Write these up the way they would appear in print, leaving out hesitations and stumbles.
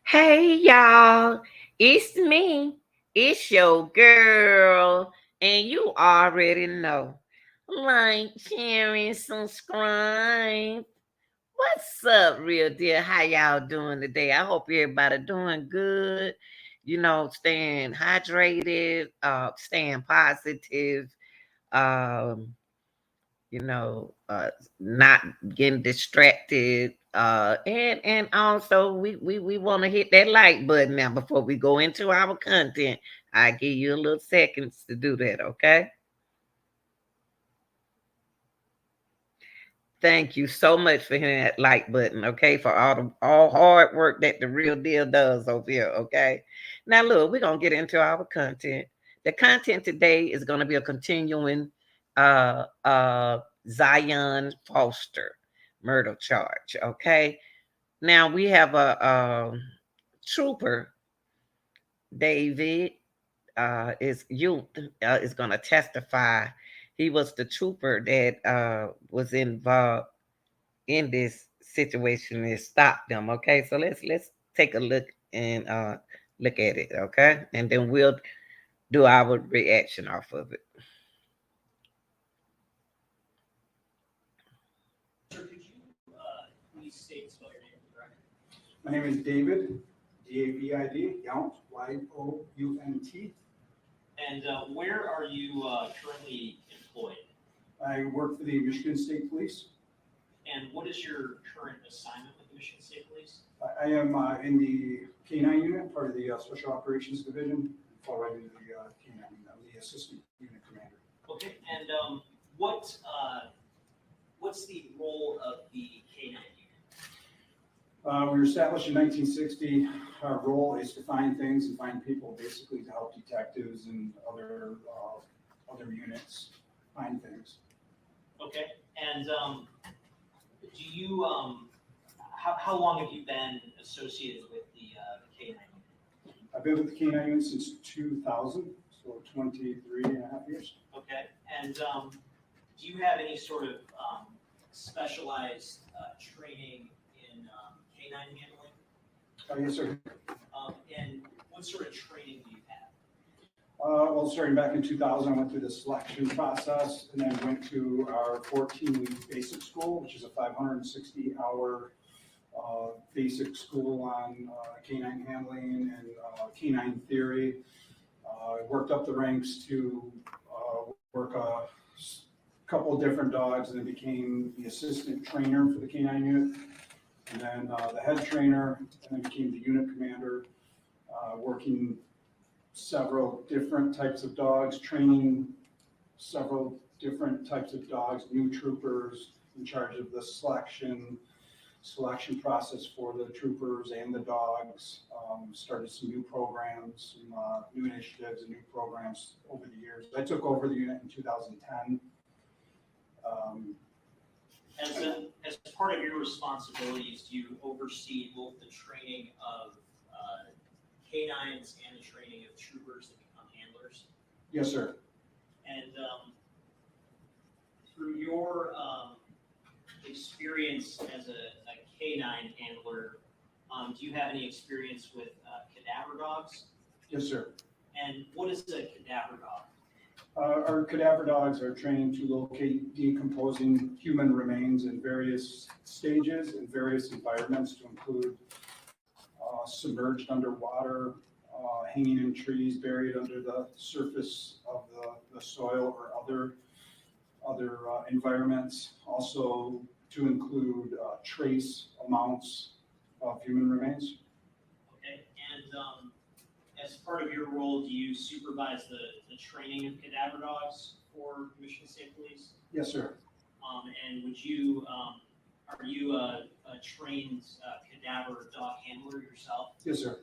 Hey y'all, it's me. It's your girl, and you already know. Like, share, and subscribe. What's up, real deal? How y'all doing today? I hope everybody doing good. Staying hydrated, staying positive. Um, you know, uh, Not getting distracted. And also we want to hit that like button now before we go into our content. I give you a little seconds to do that, okay? Thank you so much for hitting that like button, okay? For all hard work that the real deal does over here, okay? Now look, we're gonna get into our content. The content today is gonna be a continuing Zion Foster murder charge, okay? Now we have a trooper, David, is youth is gonna testify. He was the trooper that was involved in this situation and stop them. Okay, so let's take a look and look at it. Okay, and then we'll do our reaction off of it. My name is David, David, Yount, Yount. And where are you currently employed? I work for the Michigan State Police. And what is your current assignment with the Michigan State Police? I am in the K-9 unit, part of the Special Operations Division, fall right into the K-9 unit. I'm the Assistant Unit Commander. Okay, and what's the role of the K-9 unit? We were established in 1960. Our role is to find things and find people, basically to help detectives and other units find things. Okay, and do you how long have you been associated with the K-9 unit? I've been with the K-9 unit since 2000, so 23 and a half years. Okay, and do you have any sort of specialized training in K-9 handling? Yes, sir. And what sort of training do you have? Well, starting back in 2000, I went through the selection process and then went to our 14-week basic school, which is a 560-hour basic school on canine handling and canine theory. I worked up the ranks to work a couple of different dogs and then became the assistant trainer for the canine unit, and then the head trainer, and then became the unit commander, working several different types of dogs, training several different types of dogs, new troopers, in charge of the selection process for the troopers and the dogs. Started some new programs, some new initiatives and new programs over the years. I took over the unit in 2010. As part of your responsibilities, do you oversee both the training of canines and the training of troopers that become handlers? Yes, sir. And through your experience as a canine handler, do you have any experience with cadaver dogs? Yes, sir. And what is a cadaver dog? Our cadaver dogs are trained to locate decomposing human remains in various stages and various environments, to include submerged underwater, hanging in trees, buried under the surface of the soil or other environments. Also to include trace amounts of human remains. Okay, and as part of your role, do you supervise the training of cadaver dogs for Michigan State Police? Yes, sir. And would you, are you a trained cadaver dog handler yourself? Yes, sir.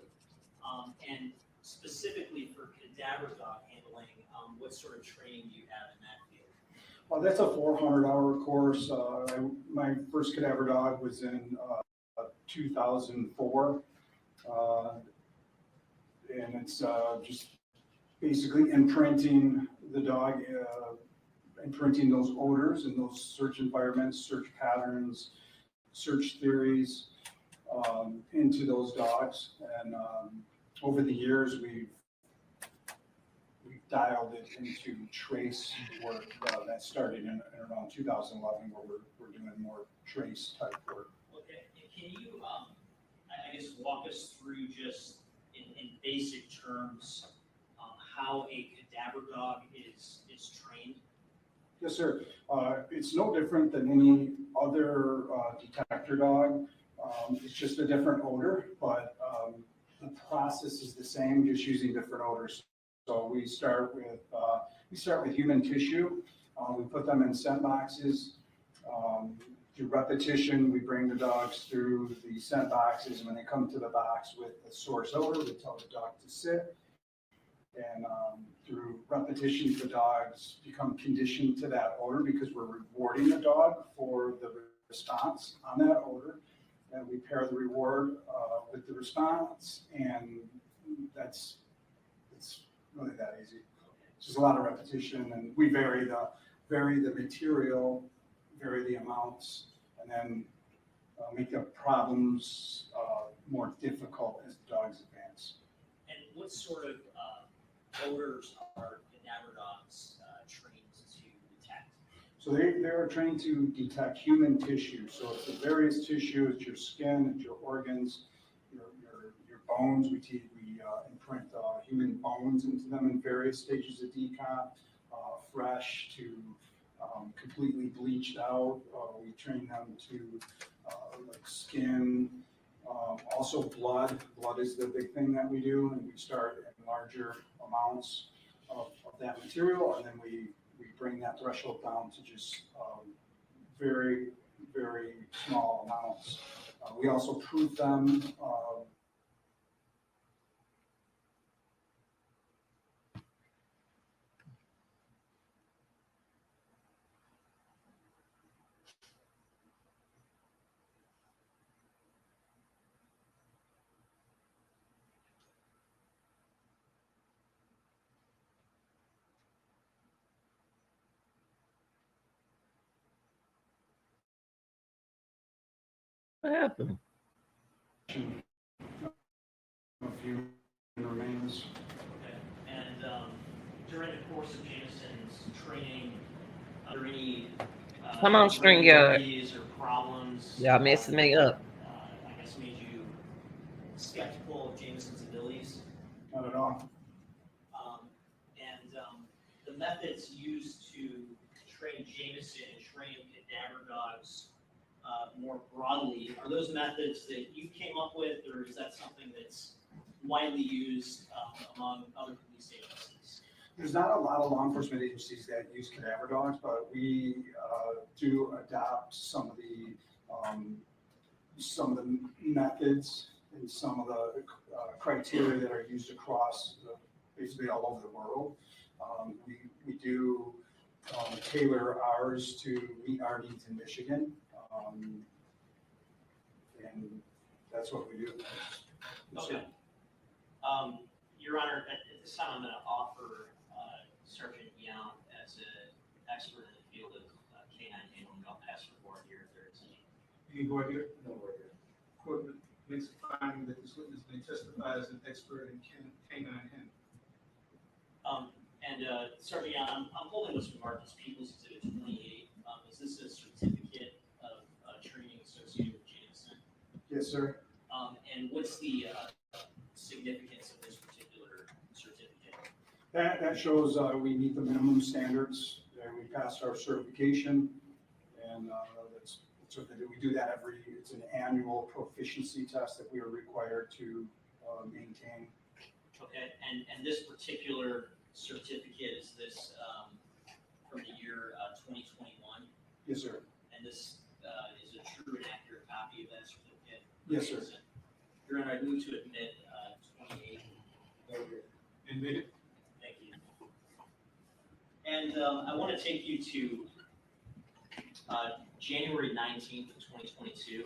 And specifically for cadaver dog handling, what sort of training do you have in that field? That's a 400-hour course. My first cadaver dog was in 2004. And it's just basically imprinting the dog, imprinting those odors and those search environments, search patterns, search theories, into those dogs. And over the years, we've dialed it into trace work that started in around 2011, where we're doing more trace type work. Okay, can you, I guess, walk us through just in basic terms how a cadaver dog is trained? Yes, sir. It's no different than any other detector dog. It's just a different odor, but the process is the same, just using different odors. So we start with human tissue. We put them in scent boxes. Through repetition, we bring the dogs through the scent boxes, and when they come to the box with the source odor, we tell the dog to sit. And through repetition, the dogs become conditioned to that odor because we're rewarding the dog for the response on that odor. And we pair the reward with the response, and it's really that easy. It's just a lot of repetition, and we vary the material, vary the amounts, and then make the problems more difficult as the dogs advance. And what sort of odors are cadaver dogs trained to detect? So they are trained to detect human tissue. So it's the various tissue, it's your skin, it's your organs, your bones. We imprint human bones into them in various stages of decomp, fresh to completely bleached out. We train them to like skin, also blood. Blood is the big thing that we do, and we start in larger amounts of that material, and then we bring that threshold down to just very, very small amounts. We also proof them. What happened? A few remains. Okay, and during the course of Jameson's training, are there any Come on, StreamYard. irregularities or problems? Y'all messing me up. I guess made you skeptical of Jameson's abilities? Not at all. The methods used to train Jameson and train cadaver dogs more broadly, are those methods that you came up with, or is that something that's widely used among other police agencies? There's not a lot of law enforcement agencies that use cadaver dogs, but we do adopt some of the methods and some of the criteria that are used across basically all over the world. We do tailor ours to meet our needs in Michigan, and that's what we do. Okay. Your Honor, at this time, I'm going to offer Sergeant Yount as an expert in the field of K9 handling. I'll pass the board here if there is any. Any board here? No board here. Court makes a finding that this witness may testify as an expert in K9 handling. Sergeant Yount, I'm holding this from Marcus Peoples Exhibit 28. Is this a certificate of training associated with Jameson? Yes, sir. And what's the significance of this particular certificate? That shows we meet the minimum standards, and we passed our certification, and that's what they do. We do that it's an annual proficiency test that we are required to maintain. Okay, and this particular certificate, is this from the year 2021? Yes, sir. And this is a true and accurate copy of that certificate? Yes, sir. Your Honor, I move to admit 28. Admitted. Thank you. And I want to take you to January 19th of 2022.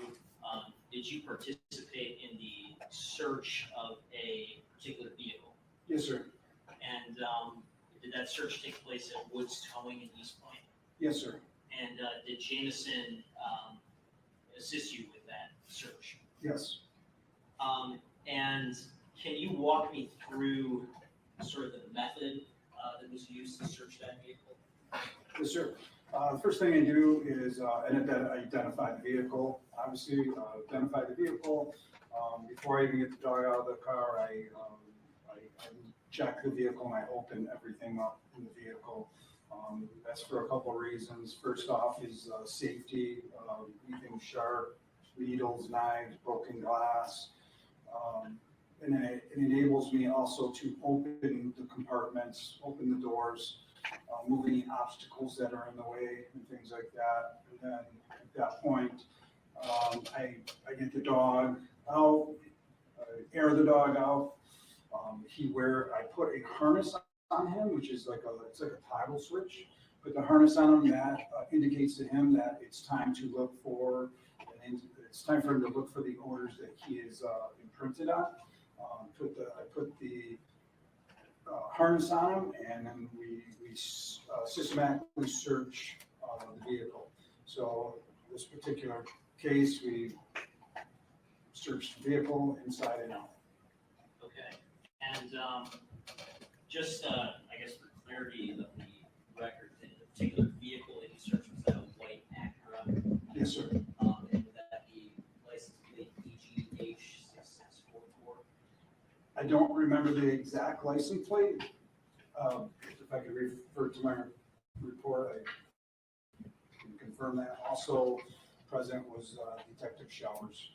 Did you participate in the search of a particular vehicle? Yes, sir. And did that search take place at Woods Towing in East Point? Yes, sir. And did Jameson assist you with that search? Yes. And can you walk me through sort of the method that was used to search that vehicle? Yes, sir. The first thing I do is identify the vehicle. Obviously, identify the vehicle. Before I even get the dog out of the car, I check the vehicle and I open everything up in the vehicle. That's for a couple of reasons. First off is safety, anything sharp, needles, knives, broken glass. And then it enables me also to open the compartments, open the doors, move any obstacles that are in the way and things like that. And then at that point, I get the dog out, air the dog out. I put a harness on him, which is it's like a toggle switch. Put the harness on him that indicates to him that it's time to look for, and it's time for him to look for the orders that he is imprinted on. I put the harness on him, and then we systematically search the vehicle. So this particular case, we searched the vehicle inside and out. Okay, and just I guess for clarity of the record, the particular vehicle that you searched, was that a white Acura? Yes, sir. And would that be license plate EGH6644? I don't remember the exact license plate. If I could refer to my report, I can confirm that. Also present was Detective Showers.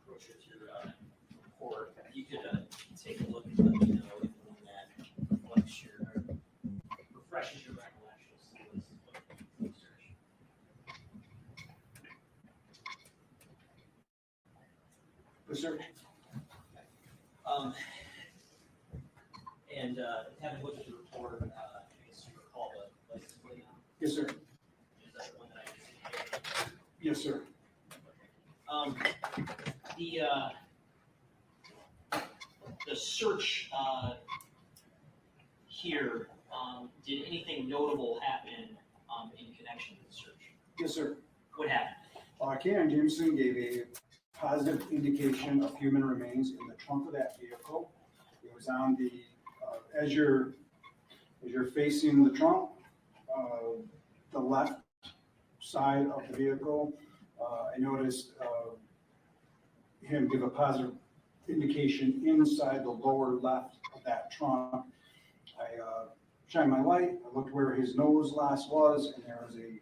Approach it to your report. If you could take a look and let me know if that reflects your, refreshes your recollections. Yes, sir. And having looked at the report, I guess you recall the license plate. Yes, sir. Is that the one that I just indicated? Yes, sir. The search here, did anything notable happen in connection with the search? Yes, sir. What happened? Canine Jameson gave a positive indication of human remains in the trunk of that vehicle. It was on the, as you're facing the trunk, the left side of the vehicle, I noticed him give a positive indication inside the lower left of that trunk. I shined my light, I looked where his nose last was, and there was a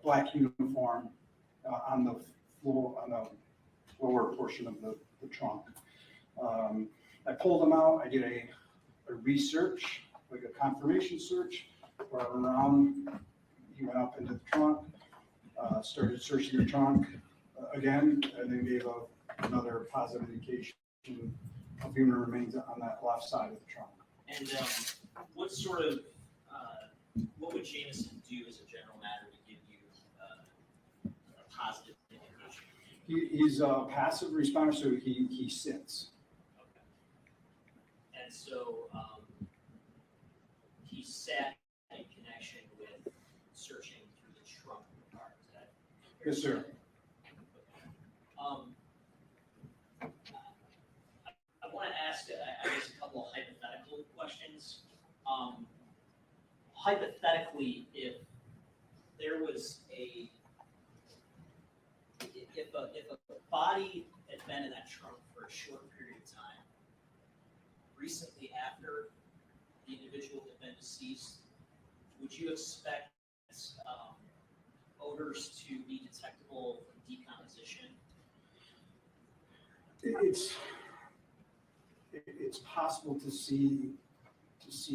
black uniform on the floor, on the lower portion of the trunk. I pulled him out. I did a research, like a confirmation search, where around he went up into the trunk, started searching the trunk again, and then gave another positive indication of human remains on that left side of the trunk. And what sort of, what would Jameson do as a general matter to give you a positive indication? He's a passive responder, so he sits. Okay. And so he sat in connection with searching through the trunk of the car. Is that fair? Yes, sir. I want to ask, I guess, a couple of hypothetical questions. Hypothetically, if there was if a body had been in that trunk for a short period of time, recently after the individual had been deceased, would you expect odors to be detectable from decomposition? It's possible to see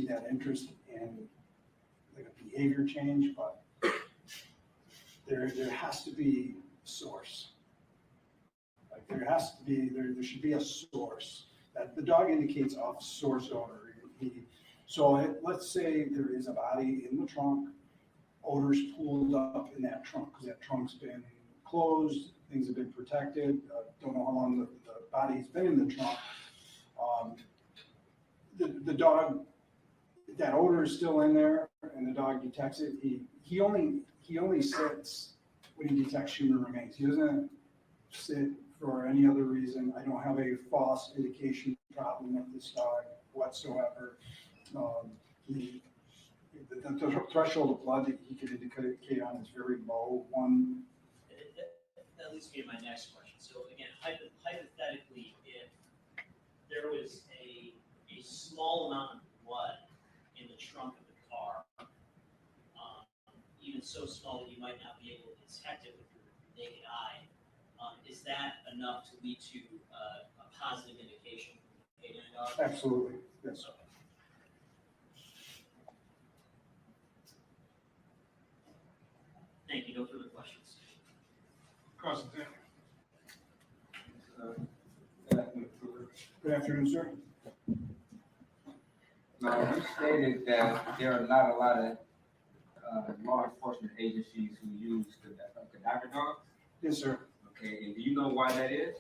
that interest in like a behavior change, but there has to be a source. Like there should be a source that the dog indicates of source odor. Let's say there is a body in the trunk, odors pooled up in that trunk because that trunk's been closed, things have been protected. Don't know how long the body's been in the trunk. The dog, that odor is still in there, and the dog detects it. He only sits when he detects human remains. He doesn't sit for any other reason. I don't have a false indication problem with this dog whatsoever. The threshold of blood that he could indicate on is very low. That leads me to my next question. So again, hypothetically, if there was a small amount of blood in the trunk of the car, even so small that you might not be able to detect it with your naked eye, is that enough to lead to a positive indication from the canine dog? Absolutely, yes. Thank you. No further questions. Cross-examine. Good afternoon, sir. Now, you stated that there are not a lot of law enforcement agencies who use cadaver dogs. Yes, sir. Okay, and do you know why that is?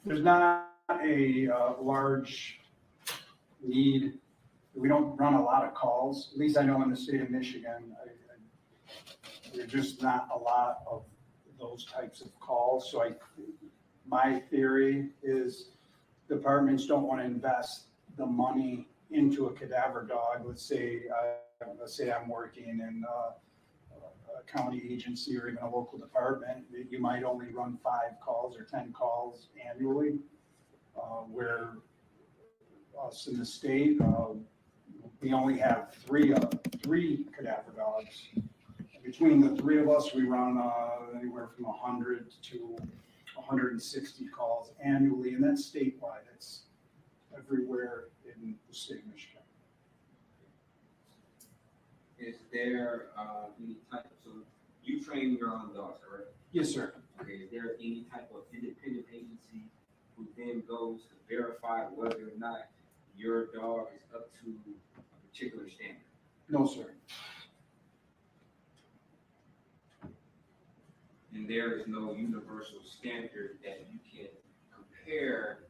There's not a large need. We don't run a lot of calls. At least I know in the state of Michigan, there's just not a lot of those types of calls. So my theory is departments don't want to invest the money into a cadaver dog. Let's say I'm working in a county agency or even a local department. You might only run 5 calls or 10 calls annually, where us in the state, we only have three cadaver dogs. Between the 3 of us, we run anywhere from 100 to 160 calls annually, and that's statewide. It's everywhere in the state of Michigan. Is there any type of, so you train your own dogs, correct? Yes, sir. Okay, is there any type of independent agency who then goes to verify whether or not your dog is up to a particular standard? No, sir. And there is no universal standard that you can compare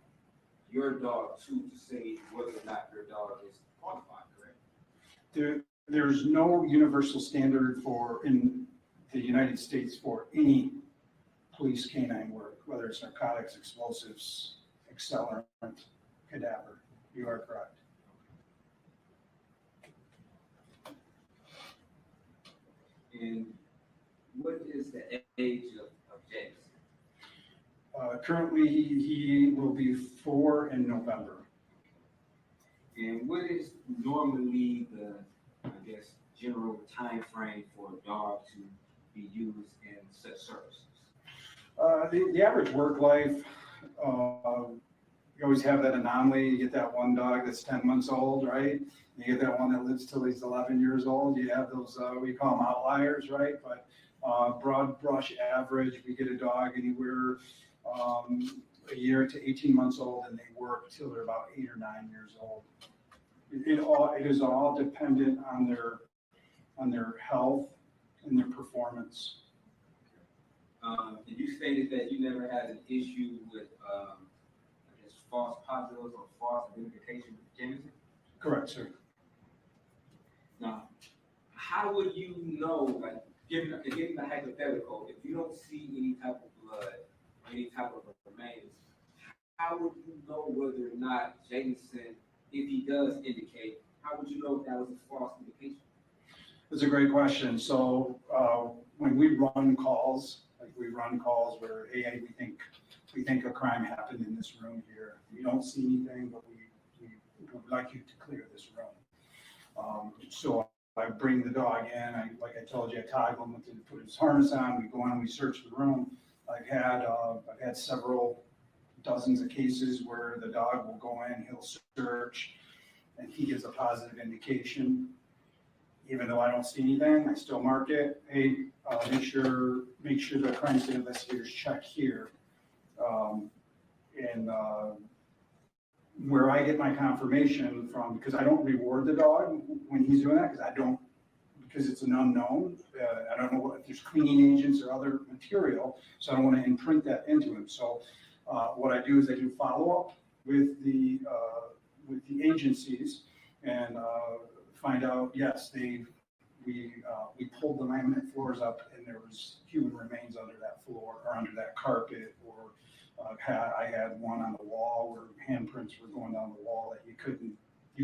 your dog to say whether or not your dog is qualified, correct? There's no universal standard in the United States for any police canine work, whether it's narcotics, explosives, accelerant, cadaver. You are correct. And what is the age of James? Currently, he will be 4 in November. And what is normally the, I guess, general time frame for a dog to be used in such services? The average work life, you always have that anomaly. You get that one dog that's 10 months old, right? You get that one that lives till he's 11 years old. You have those, we call them outliers, right? But broad brush average, we get a dog anywhere a year to 18 months old, and they work till they're about 8 or 9 years old. It is all dependent on their health and their performance. And you stated that you never had an issue with, I guess, false positives or false identification with Jameson? Correct, sir. Now, how would you know, like, given the hypothetical, if you don't see any type of blood, any type of remains, how would you know whether or not Jameson, if he does indicate, how would you know if that was a false indication? That's a great question. So when we run calls, where, hey, we think a crime happened in this room here. We don't see anything, but we would like you to clear this room. So I bring the dog in. Like I told you, I toggle him to put his harness on. We go in, we search the room. I've had several dozens of cases where the dog will go in, he'll search, and he gives a positive indication. Even though I don't see anything, I still mark it. Hey, make sure the crime scene investigators check here. Where I get my confirmation from, because I don't reward the dog when he's doing that, because because it's an unknown. I don't know if there's cleaning agents or other material, so I don't want to imprint that into him. So what I do is I do follow-up with the agencies and find out, yes, we pulled the laminate floors up and there was human remains under that floor or under that carpet, or I had one on the wall where handprints were going down the wall that you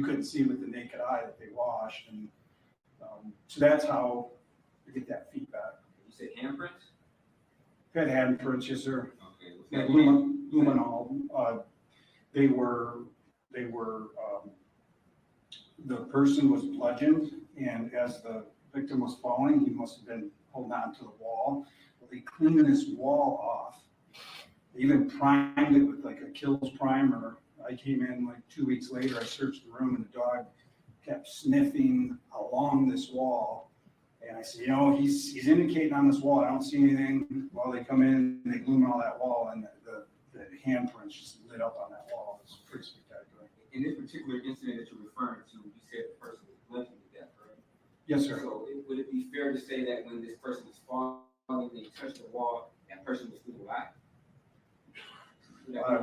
couldn't see with the naked eye that they washed. And so that's how I get that feedback. You said handprints? Had handprints, yes, sir. Okay. What's Yeah, that? luminol. They were the person was bludgeoned, and as the victim was falling, he must have been holding on to the wall. Well, they cleaned this wall off. They even primed it with like a Kills primer. I came in like 2 weeks later, I searched the room and the dog kept sniffing along this wall. And I said, he's indicating on this wall, I don't see anything. Well, they come in, they glue all that wall, and the handprints just lit up on that wall. It's pretty spectacular. In this particular incident that you're referring to, you said the person was bludgeoned to death, right? Yes, sir. So would it be fair to say that when this person was falling and they touched the wall, that person was still alive? I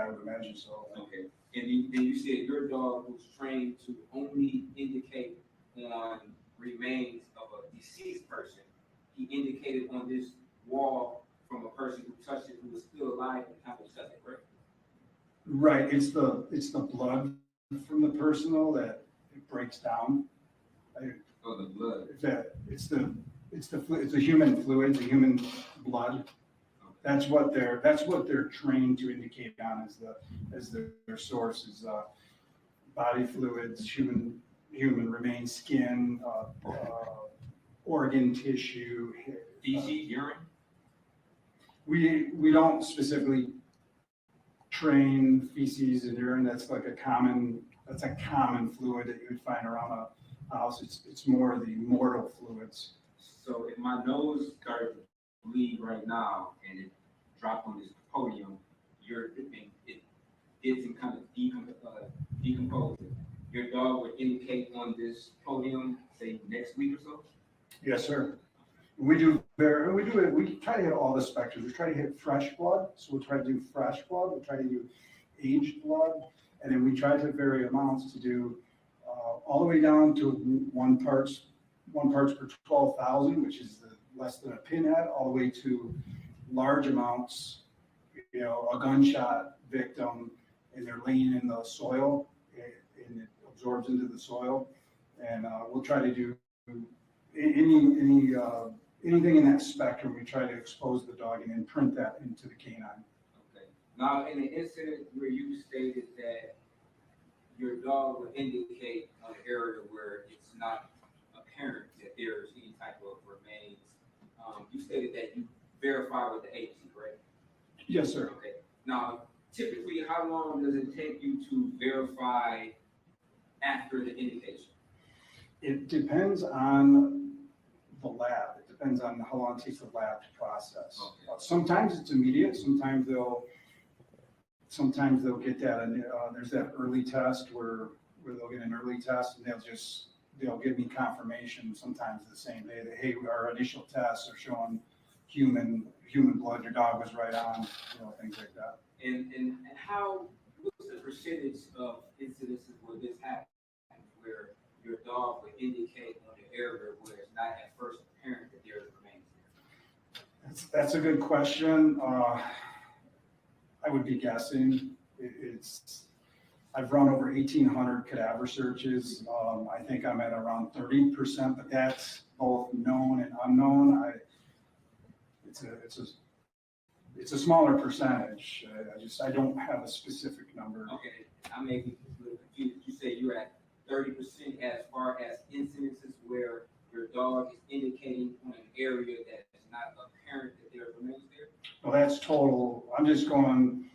would imagine so. Okay. And then you said your dog was trained to only indicate on remains of a deceased person. He indicated on this wall from a person who touched it who was still alive and how was that, right? Right. It's the blood from the person though that it breaks down. Oh, the blood. It's the human fluids, the human blood. That's what they're trained to indicate on as their source is body fluids, human remains, skin, organ tissue. Feces, urine? We don't specifically train feces and urine. That's a common fluid that you would find around a house. It's more the mortal fluids. So if my nose started to bleed right now and it dropped on this podium, it did some kind of decompose it. Your dog would indicate on this podium, say next week or so? Yes, sir. We try to hit all the spectrums. We try to hit fresh blood, so we'll try to do fresh blood. We'll try to do aged blood, and then we try to vary amounts to do all the way down to one parts per 12,000, which is less than a pinhead, all the way to large amounts. A gunshot victim, and they're laying in the soil, and it absorbs into the soil, and we'll try to do anything in that spectrum. We try to expose the dog and then print that into the canine. Okay. Now, in the incident where you stated that your dog would indicate on an area where it's not apparent that there's any type of remains, you stated that you verify with the agency, correct? Yes, sir. Okay. Now, typically, how long does it take you to verify after the indication? It depends on the lab. It depends on how long it takes the lab to process. Okay. Sometimes it's immediate. Sometimes they'll get that, and there's that early test where they'll get an early test, and they'll give me confirmation sometimes the same day that, hey, our initial tests are showing human blood, your dog was right on, things like that. And what's the percentage of incidences where this happens, where your dog would indicate on the area where it's not at first apparent that there's remains there? That's a good question. I would be guessing. I've run over 1,800 cadaver searches. I think I'm at around 30%, but that's both known and unknown. It's a smaller percentage. I don't have a specific number. Okay, I may be confused. You say you're at 30% as far as incidences where your dog is indicating on an area that is not apparent that there remains there? Well, that's total. I'm just going,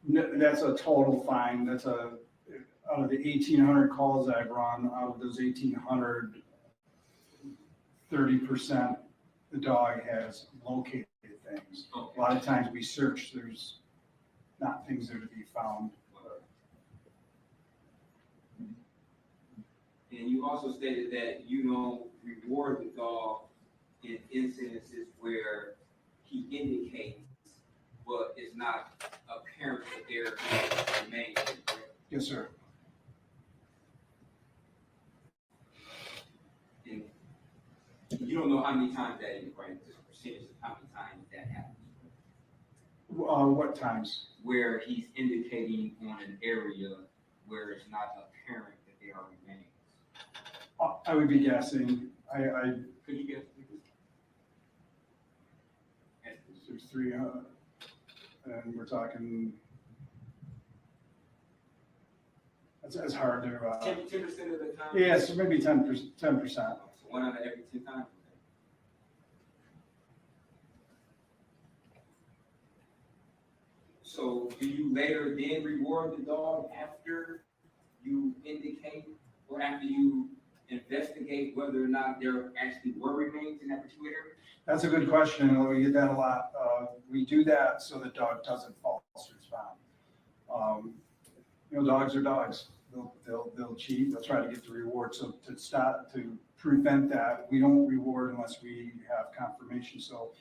that's a total find. Out of the 1,800 calls I've run, out of those 1,800, 30%, the dog has located things. Okay. A lot of times we search, there's not things there to be found. And you also stated that you don't reward the dog in incidences where he indicates, but it's not apparent that there remains. Yes, sir. And you don't know how many times that is, right? Just a percentage of how many times that happens. What times? Where he's indicating on an area where it's not apparent that there are remains. I would be guessing. Could you guess? There's 3, and we're talking. It's hard to. 10% of the time? Yeah, so maybe 10%. So 1 out of every 10 times. So do you later then reward the dog after you indicate or after you investigate whether or not there actually were remains in that particular area? That's a good question, and we get that a lot. We do that so the dog doesn't false respond. Dogs are dogs. They'll cheat. They'll try to get the reward. So to prevent that, we don't reward unless we have confirmation. So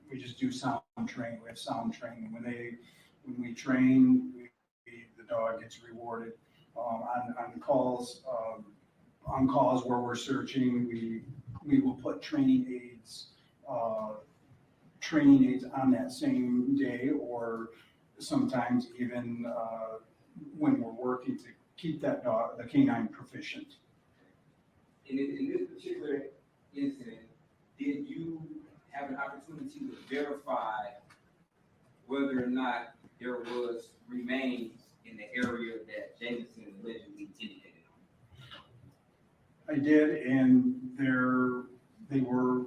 we just do sound training. We have sound training. When we train, the dog gets rewarded. On calls where we're searching, we will put training aids on that same day, or sometimes even when we're working to keep that dog, the canine, proficient. In this particular incident, did you have an opportunity to verify whether or not there was remains in the area that Jameson allegedly indicated on? I did, and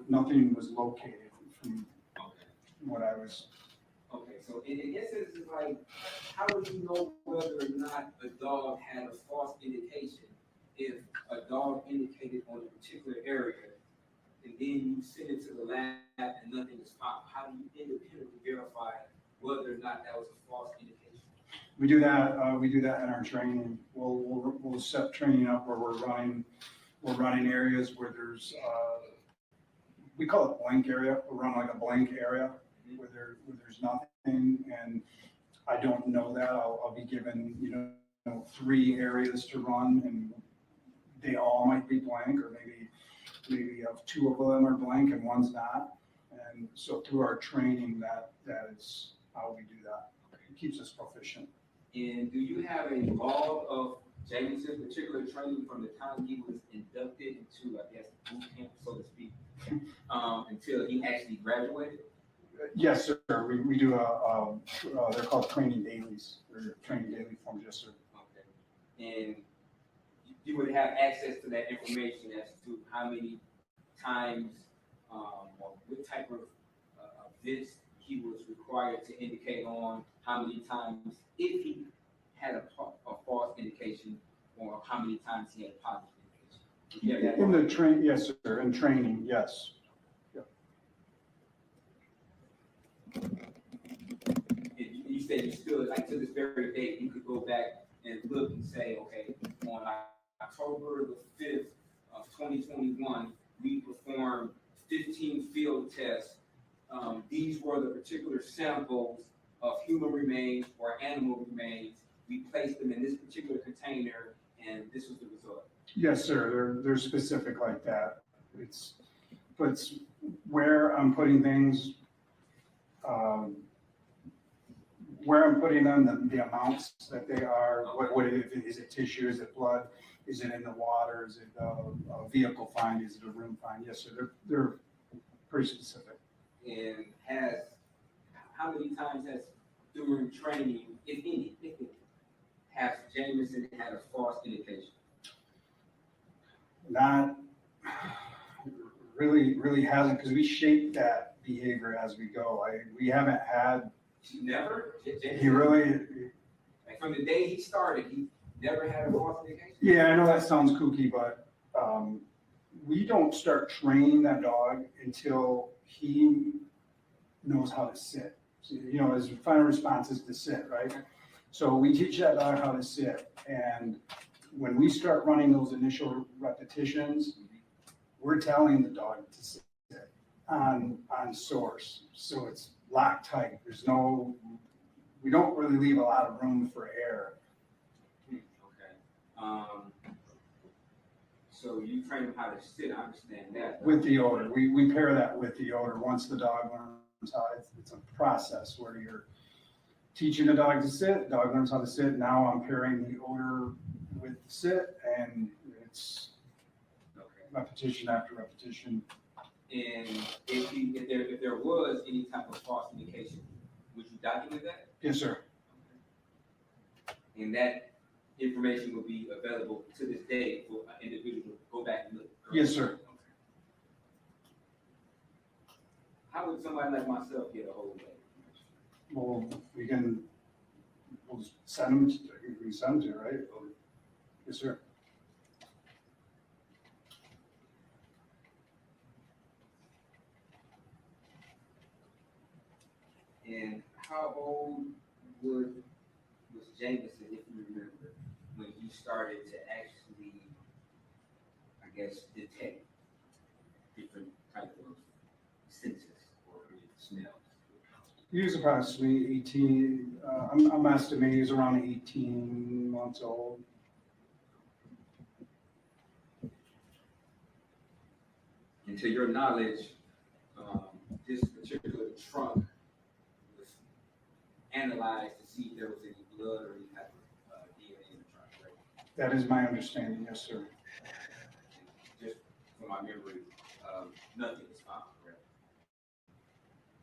nothing was located from what I was. Okay, so in instances like, how would you know whether or not a dog had a false indication if a dog indicated on a particular area and then you send it to the lab and nothing is found? How do you independently verify whether or not that was a false indication? We do that. We do that in our training. We'll set training up where we're running areas where there's we call it blank area. We'll run like a blank area where there's nothing, and I don't know that. I'll be given 3 areas to run, and they all might be blank, or maybe 2 of them are blank and 1's not. And so through our training, that is how we do that. It keeps us proficient. And do you have a log of Jameson's particular training from the time he was inducted into, I guess, boot camp, so to speak, until he actually graduated? Yes, sir. We do they're called training dailies. They're training daily forms, yes, sir. Okay. And you would have access to that information as to how many times or what type of events he was required to indicate on, how many times if he had a false indication, or how many times he had a positive indication. Yeah, In the train, yes, sir. In training, yes. You said you still, like, to this very day, you could go back and look and say, okay, on October the 5th of 2021, we performed 15 field tests. These were the particular samples of human remains or animal remains. We placed them in this particular container, and this was the result. Yes, sir. They're specific like that. But it's where I'm putting things, where I'm putting them, the amounts that they are. What is it? Tissue? Is it blood? Is it in the water? Is it a vehicle find? Is it a room find? Yes, sir. They're pretty specific. And how many times has during training, if any, has Jameson had a false indication? Not really hasn't, because we shape that behavior as we go. We haven't had. Never? He really. Like from the day he started, he never had a false indication? Yeah, I know that sounds kooky, but we don't start training that dog until he knows how to sit. So, his final response is to sit, right? So we teach that dog how to sit, and when we start running those initial repetitions, we're telling the dog to sit on source. So it's locked tight. We don't really leave a lot of room for air. Okay. So you train them how to sit, I understand that. With the odor, we pair that with the odor. Once the dog learns how, it's a process where you're teaching the dog to sit, dog learns how to sit. Now I'm pairing the odor with the sit, and it's repetition after repetition. And if there was any type of false indication, would you document that? Yes, sir. And that information will be available to this day for an individual to go back and look. Yes, sir. How would somebody like myself get a hold of that? Well, we'll just send them to you, right? Yes, sir. And how old was Jameson, if you remember, when you started to actually, I guess, detect different type of senses or smells? He was approximately 18, I'm estimating he was around 18 months old. And to your knowledge, this particular trunk was analyzed to see if there was any blood or any type of DNA in the trunk, right? That is my understanding, yes, sir. Just from my memory, nothing was found, correct?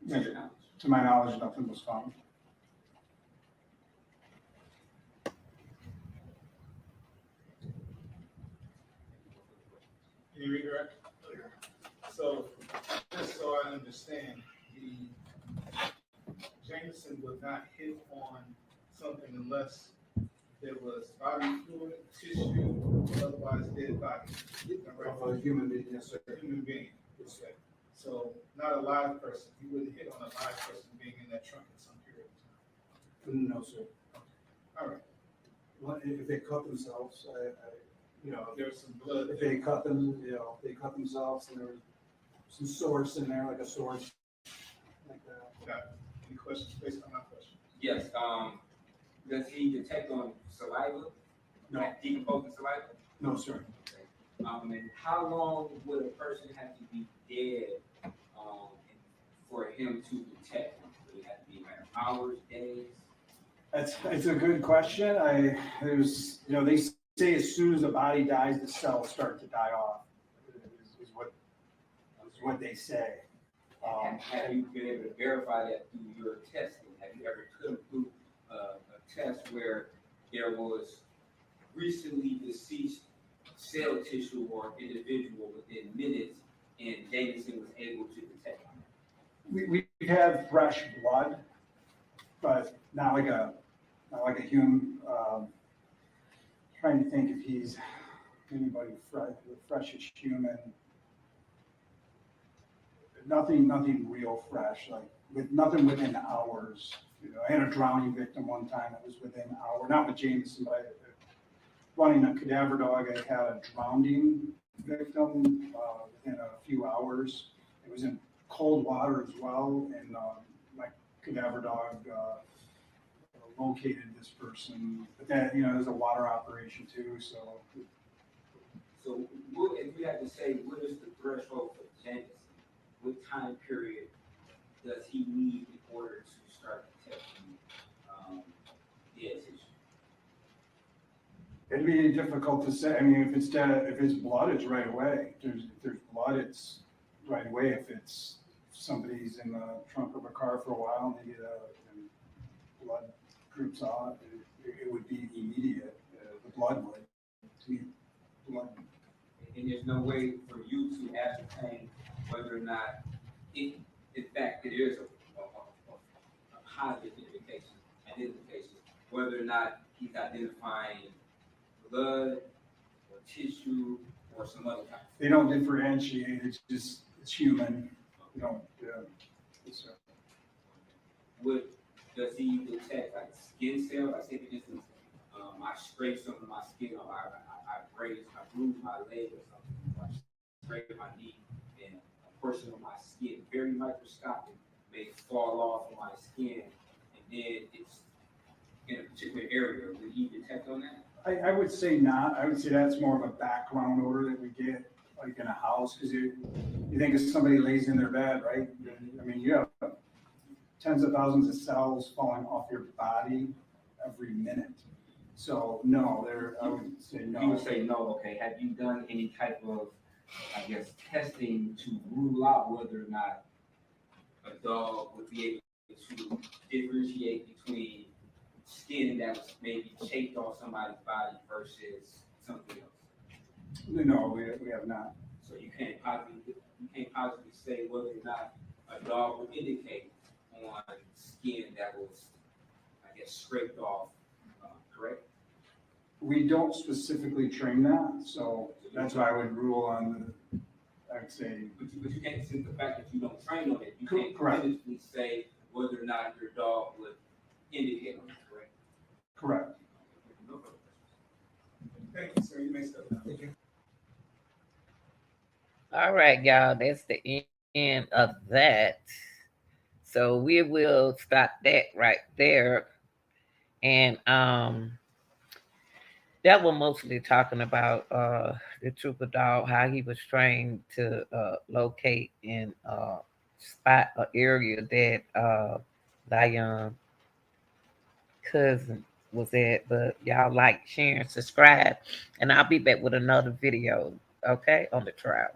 Yeah. To your knowledge. To my knowledge, nothing was found. Can you redirect? So, just so I understand, Jameson would not hit on something unless there was body fluid, tissue, otherwise dead body. Of a human being, yes, sir. A human being. Okay. So, not a live person. He wouldn't hit on a live person being in that trunk at some period of time. No, sir. All right. Well, if they cut themselves, There was some blood. if they cut themselves, and there was some source in there, like a source, like that. Got it. Any questions based on my question? Yes, does he detect on saliva? No. Like decomposing saliva? No, sir. And how long would a person have to be dead, for him to detect? Would it have to be like hours, days? It's a good question. They say as soon as the body dies, the cells start to die off, is what they say. And have you been able to verify that through your testing? Have you ever put them through a test where there was recently deceased cell tissue or individual within minutes and Jameson was able to detect it? We have fresh blood, but not like a human. Trying to think if he's anybody the freshest human. Nothing real fresh, like with nothing within hours. I had a drowning victim one time that was within an hour, not with Jameson, but running a cadaver dog. I had a drowning victim within a few hours. It was in cold water as well, and my cadaver dog located this person. But that, there's a water operation too, so. So if you had to say, what is the threshold for Jameson? What time period does he need in order to start detecting dead tissue? It'd be difficult to say. I mean, if it's dead, if it's blood, it's right away. If there's blood, it's right away. If it's somebody's in the trunk of a car for a while, maybe the blood droops off, it would be immediate. The blood would. To me, blood. And there's no way for you to ascertain whether or not, in fact, it is a positive identification, whether or not he's identifying blood or tissue or some other kind. They don't differentiate. It's human. Does he detect like skin cells? Like say for instance, I scrape some of my skin off, I bruised my leg or something, or I scraped my knee, and a portion of my skin, very microscopic, may fall off of my skin, and then it's in a particular area. Would you detect on that? I would say not. I would say that's more of a background odor that we get, like in a house, because you think of somebody lays in their bed, right? I mean, you have tens of thousands of cells falling off your body every minute. So no, I would say no. You would say no. Okay. Have you done any type of, I guess, testing to rule out whether or not a dog would be able to differentiate between skin that was maybe chafed off somebody's body versus something else? No, we have not. So you can't positively say whether or not a dog would indicate on skin that was, I guess, scraped off, correct? We don't specifically train that, so that's why I would rule on I'd say. But you can't, since the fact that you don't train on it, you can't Correct. definitively say whether or not your dog would indicate on it, correct? Correct. No further questions. Thank you, sir. You may step down. All right, y'all. That's the end of that. So we will stop that right there. And that was mostly talking about the trooper dog, how he was trained to locate and spot an area that Zion cousin was at. But y'all like, share, and subscribe, and I'll be back with another video, okay, on the trial.